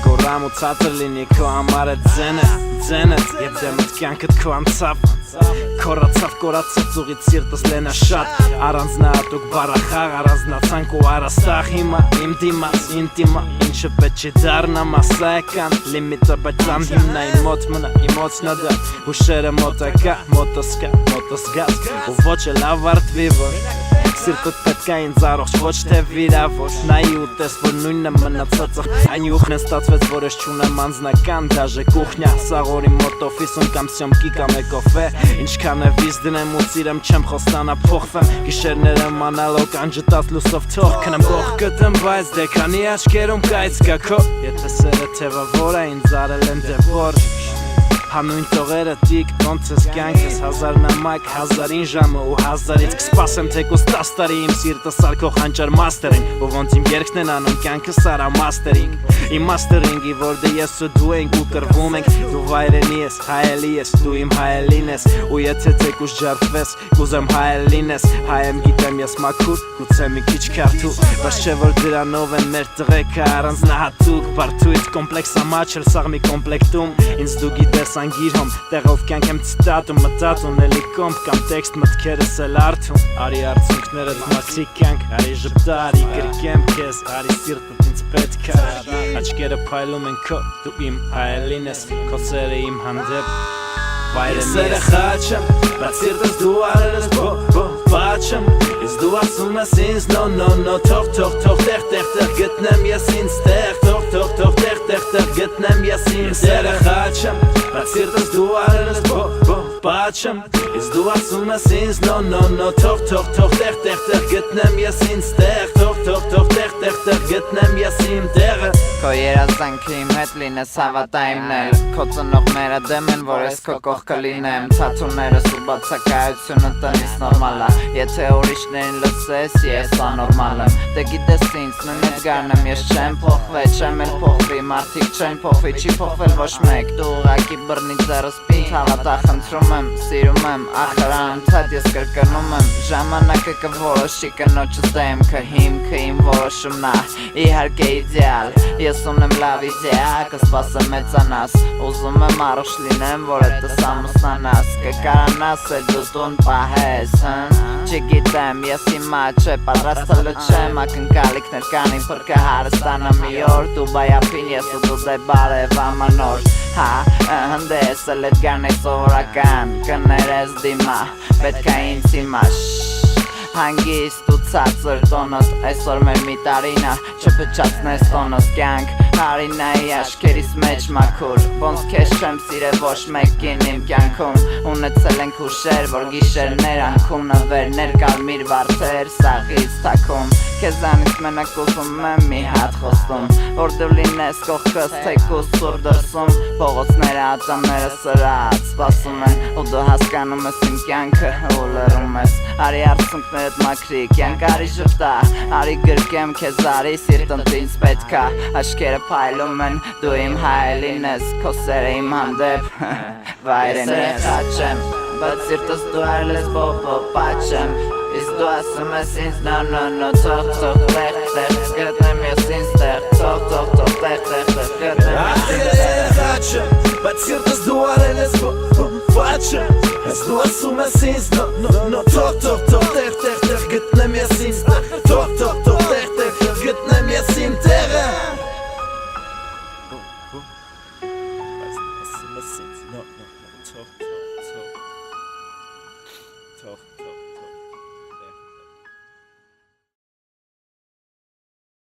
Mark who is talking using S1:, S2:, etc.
S1: Գորամ ու ծածր լինի քո համար է ձենդ Եվ դեմդ կյանքդ քո անցավ Քորացավ կորացավ ծուղից սիրտս լենա շատ Առանձնահատուկ բարախաղ առանձնացանք ու առաստաղ Հիմա իմ դիմաց ինտիմա ինչը պետք չի դառնա մասսայական Լիմիտը բայց անհիմնա իմ մոտ մնա իմոցնա դա Հուշերը մոտակա մոտս գաց ու ոչ էլ ավարտվի որ Սիրտդ պետք է ինձ առողջ ոչ թե վիրավոր Նայի ու տես որ նույնն է մնացածը Այն յուղն է ստացվեց որ ես չունեմ անձնական Դաժե կուխնյա սաղորի մոտ օֆիսում կամ սյոմքի կամ էկոֆե Ինչքան է վիզ դնեմ ու ծիրեմ չեմ խոստանա փոխվեմ Գիշերները մանալոկ անջտած լուսով թող քնեմ կող գտեմ բայց դե քանի աչքերում կայց կա քո Եթե սերը թևավոր է ինձ արել եմ դե որ Հանույն տողերը տիկ, ոնց ես կյանքս Հազար նամակ, հազարին ժամը ու հազարից կսպասեմ թեկուս 10 տարի իմ սիրտը սարքող հանճար մաստերին Ու ոնց իմ երգն են անում կյանքը սարա մաստերինգ Իմ մաստերինգի որ դե ես ու դու ենք ու կրվում ենք Դու վայրենի ես, հայելի ես, դու իմ հայելին ես Ու եթե թեկուս ջարդվես, կուզեմ հայելին ես Հայ եմ գիտեմ ես մաքուր, գուցե մի քիչ քարթու Բայց չէ որ դրանով են մեր տղեկը առանձնահատուկ Բարդույթ կոմպլեքս ամաչել սաղ մի կոմպլեկտում Ինձ դու գիտես անգիրհում Տեղով կյանք եմ ցիտատում մտածում էլի կոմպ կամ տեքստ մտքերս էլ արթում Արի արցունքներդ մացի կյանք Արի ժպտա, արի գրկեմ քեզ Արի սիրտդ ինձ պետք է Աչքերը փայլում են քո Դու իմ հայելին ես Քո սերը իմ հանդեպ Ես սերը խաչեմ Բայց սիրտս դու արել ես բաչեմ Ես դու ասում ես ինձ no Թող տեղ գտնեմ ես ինձ Թող տեղ գտնեմ ես ինձ Սերը խաչեմ Բայց սիրտս դու արել ես բաչեմ Ես դու ասում ես ինձ no Թող տեղ գտնեմ ես ինձ Թող տեղ գտնեմ ես իմ տեղը
S2: Քո երազանքը իմ հետ լինես հավատայինն էլ Քո ծնողները դեմ են որ ես քո կողքը լինեմ Ցածուներս ու բացակայությունը տնից նորմալ է Եթե ուրիշներին լսես ես անորմալ եմ Դե գիտես ինձ նույն էդգարն եմ ես չեմ փոխվել Չեմ էլ փոխվի մարդիկ չեն փոխվի չի փոխվել ոչ մեկ Դու ուղակի բռնի ձեռս պինդ հավատա խնդրում եմ Սիրում եմ ախր անընդհատ ես կրկնում եմ Ժամանակը կորոշի կնոջս դեմքը հիմքը իմ որոշումն է Իհարկե իդեալ Ես ունեմ լավ իդեա կսպասեմ մեծանաս Ուզում եմ առողջ լինեմ որ հետս ամուսնանաս Կկարանաս էլ դու տուն պահես Չգիտեմ ես հիմա չէ պատրաստելը չեմ Ակնկալիքներ կան իմ փրկը հարստանա մի օր Դուբայ ապին ես ու դու դե բարև ամանոր Հնդես էլ էդ գան է սովորական Կներես դիմա պետք է ինձ հիմա Հանգիստ ու ցածր տոնոս Այսօր մեր մի տարինա չփչացնես տոնոս կյանք Հարինայի աշկերիս մեջ մաքուր Ոնց քեզ չեմ սիրել ոչ մեկին իմ կյանքում Ունեցել ենք հուշեր որ գիշերներ անքում Նվերներ կարմիր վարդեր սաղից թաքում Քեզանից մենակ ուզում եմ մի հատ խոստում Որ դու լինես կողքս թեկուս սուր դրսում Փողոցները ատամները սրած սպասում են Ու դու հասկանում ես իմ կյանքը ու լռում ես Արի արցունքներդ մաքրի կյանք արի ժպտա Արի գրկեմ քեզ արի սիրտդ ինձ պետք է Աչքերը փայլում են դու իմ հայելին ես Քո սերը իմ հանդեպ վայրենի ես խաչեմ Բայց սիրտս դու արել ես բաչեմ Իսկ դու ասում ես ինձ no Թող տեղ գտնեմ ես ինձ Թող տեղ գտնեմ
S1: Խաչեմ Բայց սիրտս դու արել ես բաչեմ Ես դու ասում ես ինձ no Թող